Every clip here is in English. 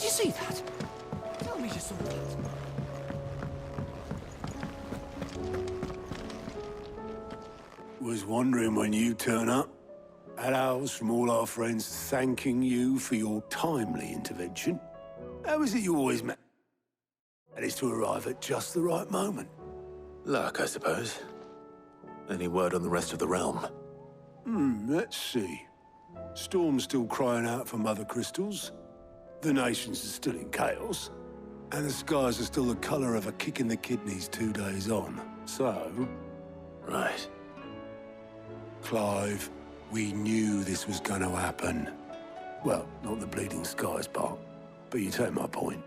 Did you see that? Tell me you saw that. Was wondering when you turn up. Had owls from all our friends thanking you for your timely intervention. How is it you always manage to arrive at just the right moment? Luck, I suppose. Any word on the rest of the realm? Let's see. Storm's still crying out for mother crystals. The nations are still in chaos. And the skies are still the colour of a kick in the kidneys 2 days on. So... Right. Clive, we knew this was going to happen. Well, not the bleeding skies part, but you take my point.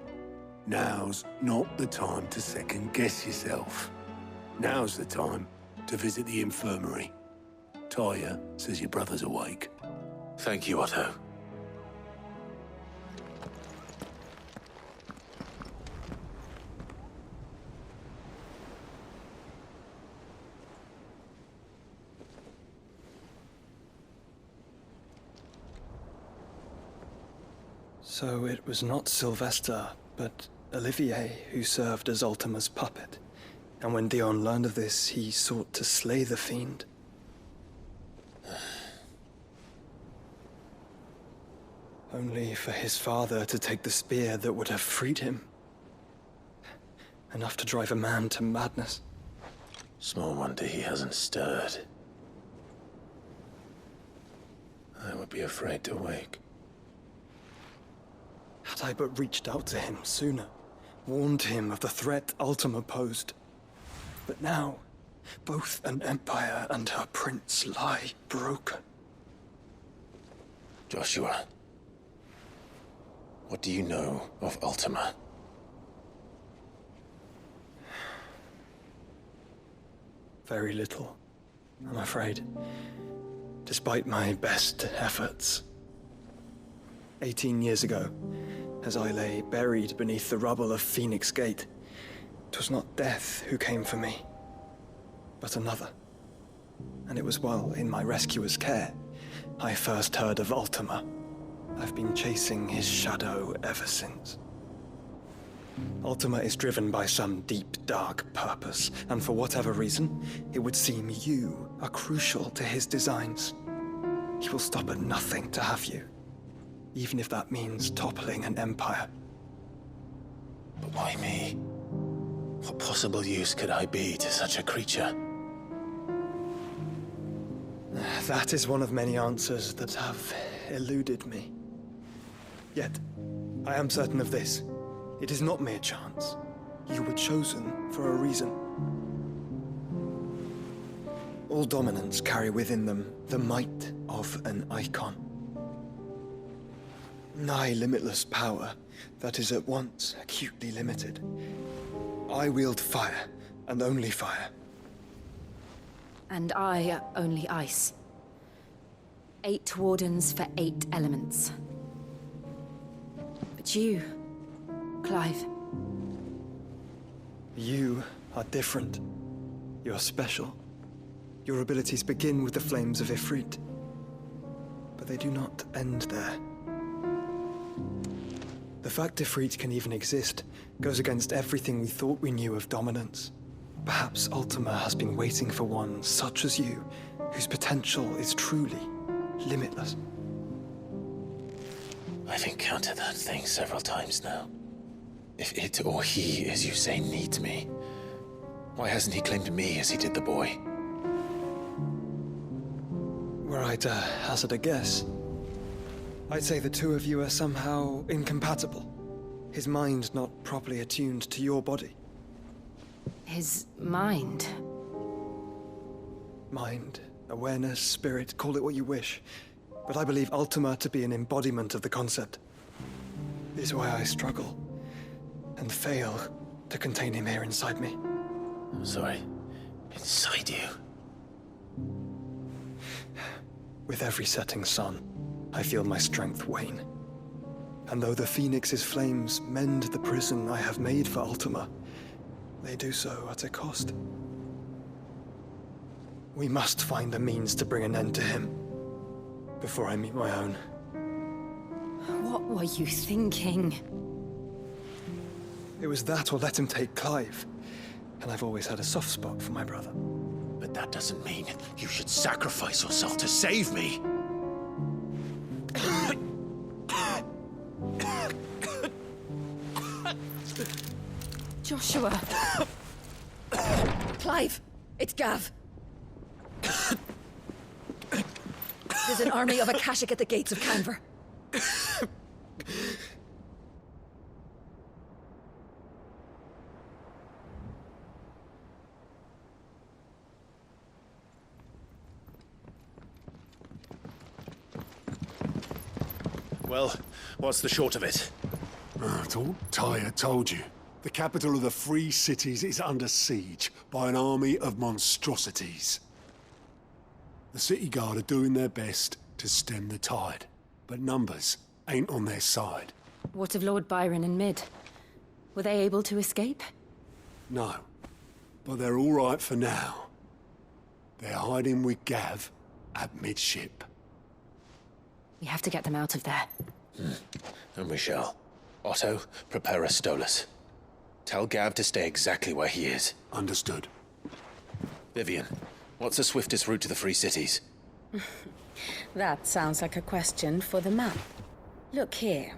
Now's not the time to second-guess yourself. Now's the time to visit the infirmary. Talia says your brother's awake. Thank you, Otto. So it was not Sylvester, but Olivier who served as Ultima's puppet. And when Dion learned of this, he sought to slay the fiend. Only for his father to take the spear that would have freed him. Enough to drive a man to madness. Small wonder he hasn't stirred. I would be afraid to wake. Had I but reached out to him sooner, warned him of the threat Ultima posed. But now, both an empire and her prince lie broken. Joshua, what do you know of Ultima? Very little, I'm afraid. Despite my best efforts. 18 years ago, as I lay buried beneath the rubble of Phoenix Gate, 'twas not death who came for me, but another. And it was while in my rescuer's care, I first heard of Ultima. I've been chasing his shadow ever since. Ultima is driven by some deep, dark purpose, and for whatever reason, it would seem you are crucial to his designs. He will stop at nothing to have you, even if that means toppling an empire. But why me? What possible use could I be to such a creature? That is one of many answers that have eluded me. Yet, I am certain of this. It is not mere chance. You were chosen for a reason. All dominants carry within them the might of an icon. Nigh limitless power that is at once acutely limited. I wield fire, and only fire. And I only ice. 8 wardens for 8 elements. But you, Clive. You are different. You're special. Your abilities begin with the flames of Ifrit. But they do not end there. The fact Ifrit can even exist goes against everything we thought we knew of dominance. Perhaps Ultima has been waiting for one such as you, whose potential is truly limitless. I've encountered that thing several times now. If it or he, as you say, needs me, why hasn't he claimed me as he did the boy? Were I to hazard a guess, I'd say the two of you are somehow incompatible. His mind not properly attuned to your body. His mind. Mind, awareness, spirit, call it what you wish. But I believe Ultima to be an embodiment of the concept. This is why I struggle and fail to contain him here inside me. I'm sorry. Inside you? With every setting sun, I feel my strength wane. And though the Phoenix's flames mend the prison I have made for Ultima, they do so at a cost. We must find a means to bring an end to him before I meet my own. What were you thinking? It was that or let him take Clive. And I've always had a soft spot for my brother. But that doesn't mean you should sacrifice yourself to save me. Joshua. Clive, it's Gav. There's an army of Akashic at the gates of Canver. Well, what's the short of it? I thought Tyre told you. The capital of the Free Cities is under siege by an army of monstrosities. The city guard are doing their best to stem the tide, but numbers ain't on their side. What of Lord Byron and Mid? Were they able to escape? No, but they're all right for now. They're hiding with Gav at midship. We have to get them out of there. And we shall. Otto, prepare a Stolas. Tell Gav to stay exactly where he is. Understood. Vivian, what's the swiftest route to the Free Cities? That sounds like a question for the map. Look here.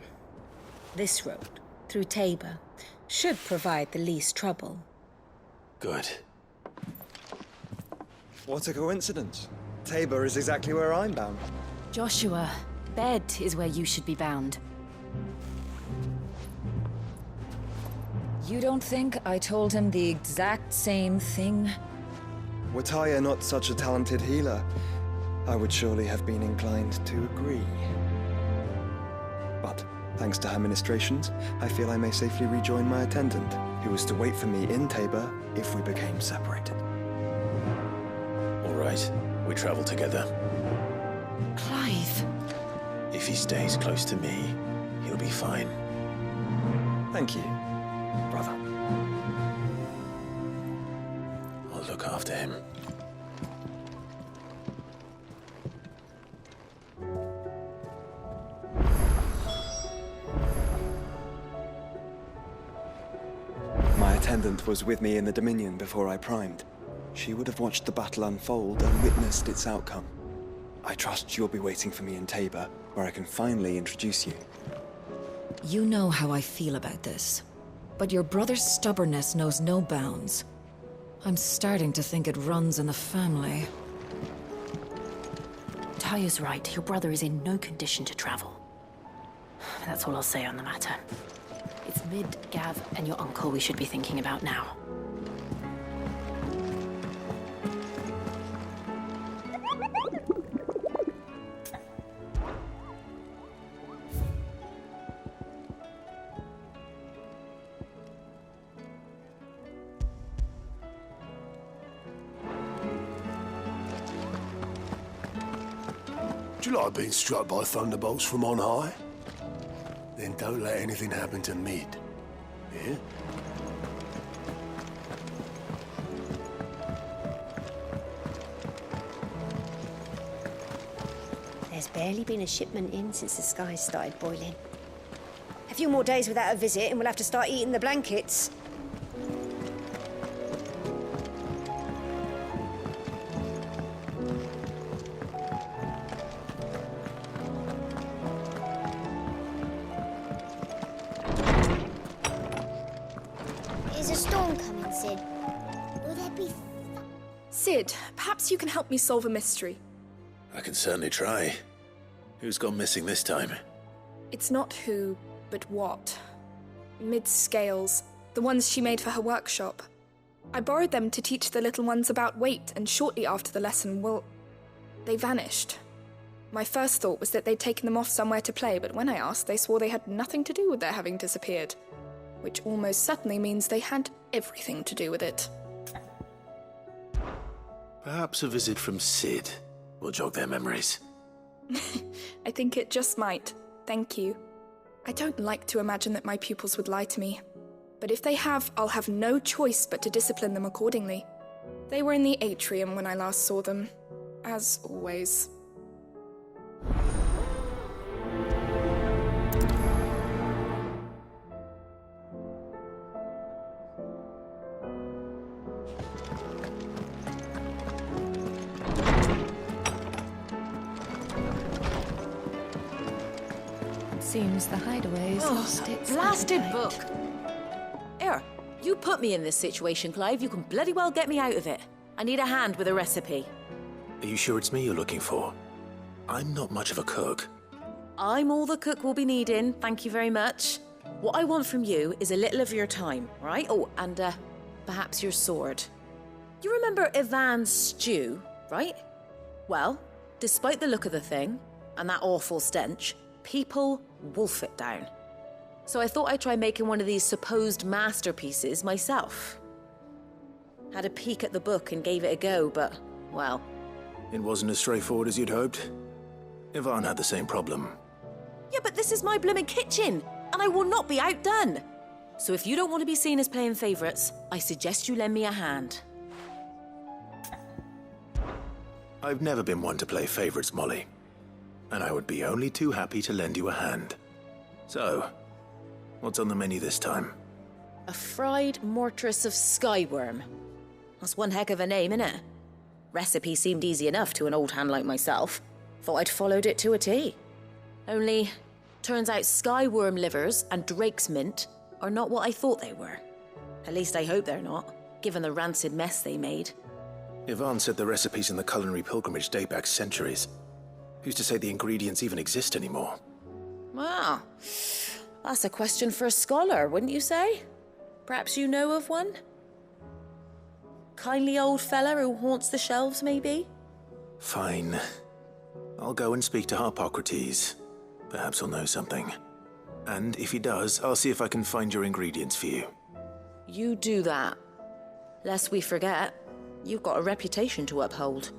This road, through Tabor, should provide the least trouble. Good. What a coincidence. Tabor is exactly where I'm bound. Joshua, bed is where you should be bound. You don't think I told him the exact same thing? Were Tyre not such a talented healer, I would surely have been inclined to agree. But, thanks to her ministrations, I feel I may safely rejoin my attendant, who was to wait for me in Tabor if we became separated. All right, we travel together. Clive. If he stays close to me, he'll be fine. Thank you, brother. I'll look after him. My attendant was with me in the Dominion before I primed. She would have watched the battle unfold and witnessed its outcome. I trust you'll be waiting for me in Tabor, where I can finally introduce you. You know how I feel about this. But your brother's stubbornness knows no bounds. I'm starting to think it runs in the family. Tyre's right. Your brother is in no condition to travel. That's all I'll say on the matter. It's Mid, Gav, and your uncle we should be thinking about now. Do you like being struck by thunderbolts from on high? Then don't let anything happen to Mid. Yeah? There's barely been a shipment in since the skies started boiling. A few more days without a visit and we'll have to start eating the blankets. Is a storm coming, Sid? Will there be... Sid, perhaps you can help me solve a mystery. I can certainly try. Who's gone missing this time? It's not who, but what. Mid's scales, the ones she made for her workshop. I borrowed them to teach the little ones about weight, and shortly after the lesson, well, they vanished. My first thought was that they'd taken them off somewhere to play, but when I asked, they swore they had nothing to do with their having disappeared. Which almost certainly means they had everything to do with it. Perhaps a visit from Sid will jog their memories. I think it just might. Thank you. I don't like to imagine that my pupils would lie to me. But if they have, I'll have no choice but to discipline them accordingly. They were in the atrium when I last saw them. As always. Seems the hideaway's lost its blasted appetite. book! Here, you put me in this situation, Clive. You can bloody well get me out of it. I need a hand with a recipe. Are you sure it's me you're looking for? I'm not much of a cook. I'm all the cook will be needing, thank you very much. What I want from you is a little of your time, right? Oh, and perhaps your sword. You remember Ivan's stew, right? Well, despite the look of the thing, and that awful stench, people wolf it down. So I thought I'd try making one of these supposed masterpieces myself. Had a peek at the book and gave it a go, but, well... It wasn't as straightforward as you'd hoped. Ivan had the same problem. Yeah, but this is my blooming kitchen, and I will not be outdone. So if you don't want to be seen as playing favourites, I suggest you lend me a hand. I've never been one to play favourites, Molly. And I would be only too happy to lend you a hand. So, what's on the menu this time? A fried mortress of skyworm. That's one heck of a name, innit? Recipe seemed easy enough to an old hand like myself. Thought I'd followed it to a T. Only, turns out skyworm livers and drake's mint are not what I thought they were. At least I hope they're not, given the rancid mess they made. Ivan said the recipes in the culinary pilgrimage date back centuries. Who's to say the ingredients even exist anymore? Well, that's a question for a scholar, wouldn't you say? Perhaps you know of one? Kindly old fella who haunts the shelves, maybe? Fine. I'll go and speak to Harpocrates. Perhaps he'll know something. And if he does, I'll see if I can find your ingredients for you. You do that. Lest we forget, you've got a reputation to uphold.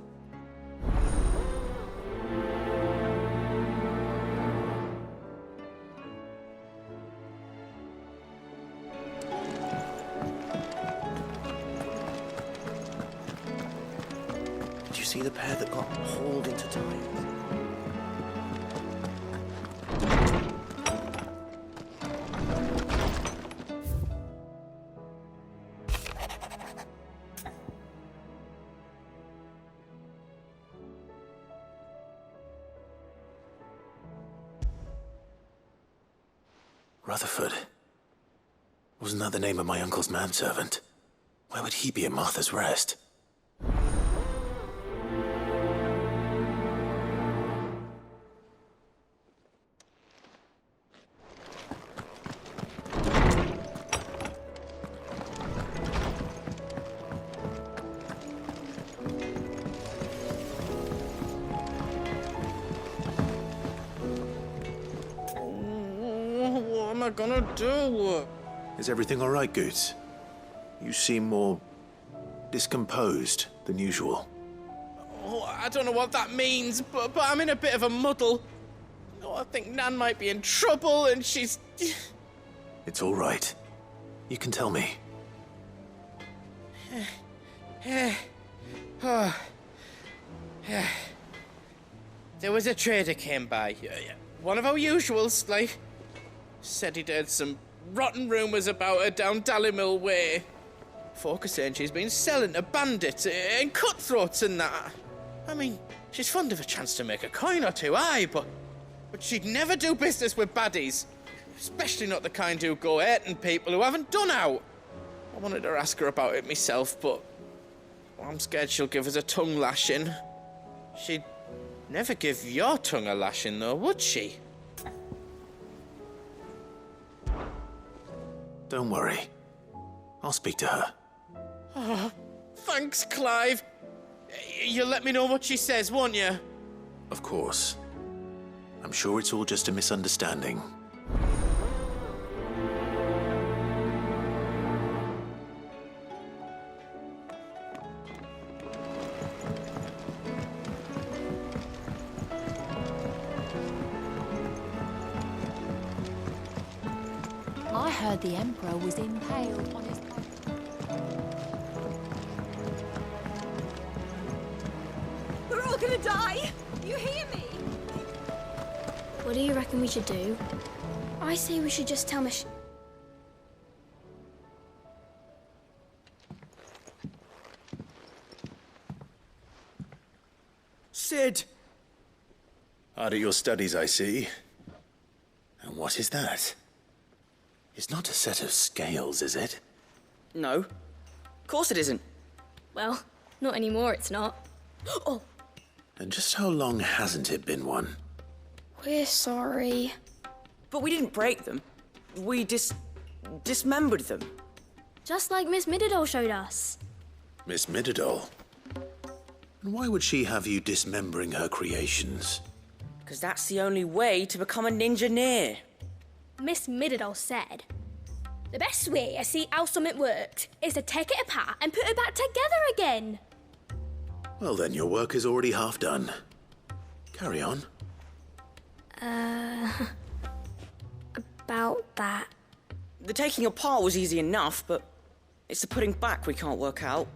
Did you see the pair that got hauled into time? Rutherford. Wasn't that the name of my uncle's manservant? Where would he be at Martha's Rest? What am I gonna do? Is everything all right, Goots? You seem more discomposed than usual. Oh, I don't know what that means, but I'm in a bit of a muddle. Oh, I think Nan might be in trouble, and she's... It's all right. You can tell me. There was a trader came by. One of our usuals, like... Said he'd heard some rotten rumours about her down Dallymill Way. Folk are saying she's been selling to bandits and cutthroats and that. I mean, she's fond of a chance to make a coin or two, aye, but she'd never do business with baddies. Especially not the kind who go hurting people who haven't done out. I wanted to ask her about it myself, but I'm scared she'll give us a tongue lashing. She'd never give your tongue a lashing, though, would she? Don't worry. I'll speak to her. Oh, thanks, Clive. You'll let me know what she says, won't you? Of course. I'm sure it's all just a misunderstanding. I heard the Emperor was impaled on his... We're all gonna die! You hear me? What do you reckon we should do? I say we should just tell Mich... Sid! Hard at your studies, I see. What is that? It's not a set of scales, is it? No. Of course it isn't. Well, not anymore, it's not. Oh, And just how long hasn't it been one? we're sorry. But we didn't break them. We dismembered them. Just like Miss Mididol showed us. Miss Mididol? And why would she have you dismembering her creations? Because that's the only way to become a ninja-near. Miss Mididol said, the best way to see how something worked is to take it apart and put it back together again. Well then, your work is already half done. Carry on. About that. The taking apart was easy enough, but it's the putting back we can't work out.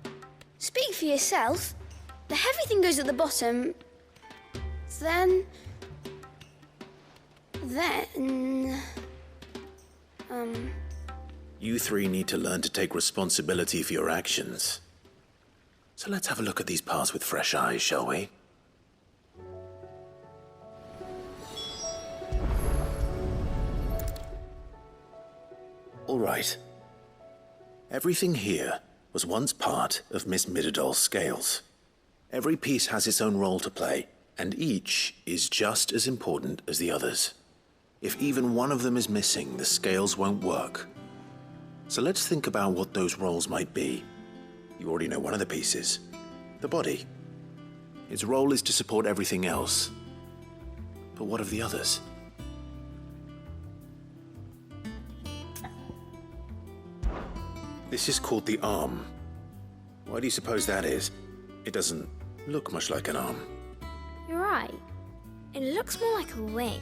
Speak for yourself. The heavy thing goes at the bottom. Then... You three need to learn to take responsibility for your actions. So let's have a look at these parts with fresh eyes, shall we? All right. Everything here was once part of Miss Mididol's scales. Every piece has its own role to play, and each is just as important as the others. If even one of them is missing, the scales won't work. So let's think about what those roles might be. You already know one of the pieces, the body. Its role is to support everything else. But what of the others? This is called the arm. Why do you suppose that is? It doesn't look much like an arm. You're right. It looks more like a wing.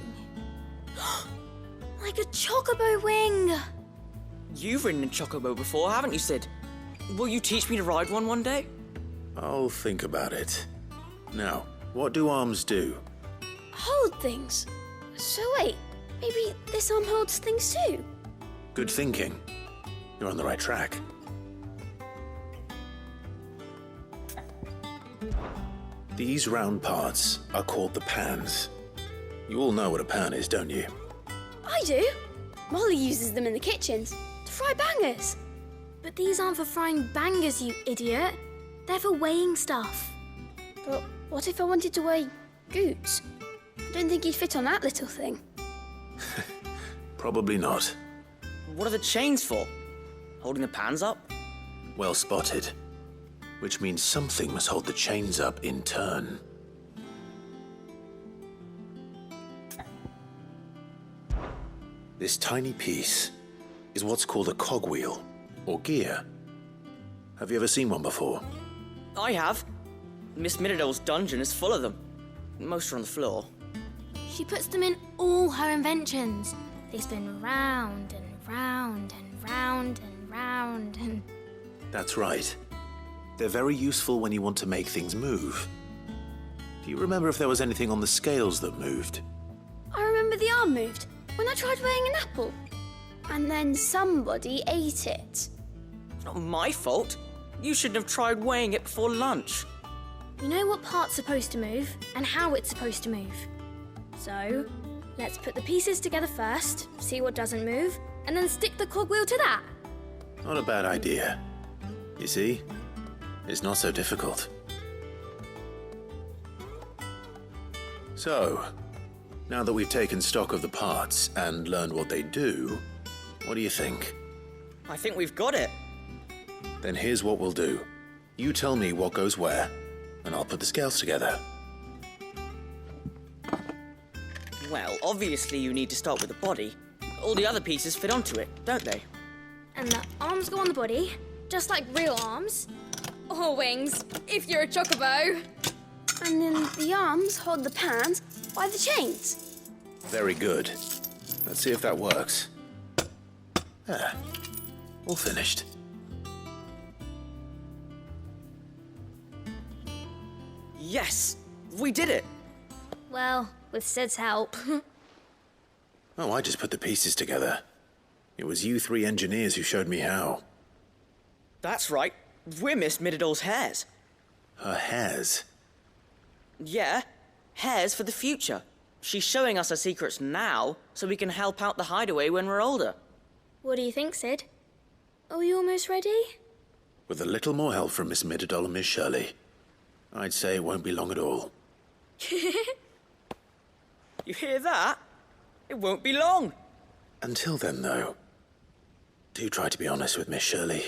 Like a chocobo wing! You've ridden a chocobo before, haven't you, Sid? Will you teach me to ride one day? I'll think about it. Now, what do arms do? Hold things. So wait, maybe this arm holds things too? Good thinking. You're on the right track. These round parts are called the pans. You all know what a pan is, don't you? I do. Molly uses them in the kitchens to fry bangers. But these aren't for frying bangers, you idiot. They're for weighing stuff. But what if I wanted to weigh goods? I don't think he'd fit on that little thing. Probably not. What are the chains for? Holding the pans up? Well spotted. Which means something must hold the chains up in turn. This tiny piece is what's called a cogwheel, or gear. Have you ever seen one before? I have. Miss Mididol's dungeon is full of them. Most are on the floor. She puts them in all her inventions. They spin round and round and round and round and... That's right. They're very useful when you want to make things move. Do you remember if there was anything on the scales that moved? I remember the arm moved when I tried weighing an apple. And then somebody ate it. Not my fault. You shouldn't have tried weighing it before lunch. You know what part's supposed to move and how it's supposed to move. So, let's put the pieces together first, see what doesn't move, and then stick the cogwheel to that. Not a bad idea. You see? It's not so difficult. So, now that we've taken stock of the parts and learned what they do, what do you think? I think we've got it. Then here's what we'll do. You tell me what goes where, and I'll put the scales together. Well, obviously you need to start with the body. All the other pieces fit onto it, don't they? And the arms go on the body, just like real arms. Or wings, if you're a chocobo. And then the arms hold the pans by the chains. Very good. Let's see if that works. There. All finished. Yes! We did it! Well, with Sid's help. Oh, I just put the pieces together. It was you three engineers who showed me how. That's right. We're Miss Mididol's hairs. Her hairs? Yeah, hairs for the future. She's showing us her secrets now so we can help out the hideaway when we're older. What do you think, Sid? Are we almost ready? With a little more help from Miss Middledol and Miss Shirley, I'd say it won't be long at all. You hear that? It won't be long. Until then, though, do try to be honest with Miss Shirley.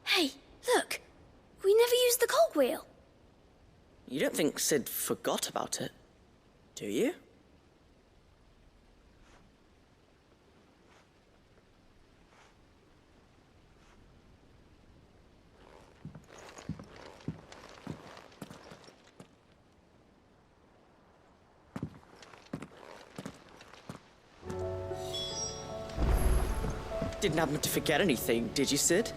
Hey, look! We never used the cogwheel. You don't think Sid forgot about it, do you? Didn't happen to forget anything, did you, Sid?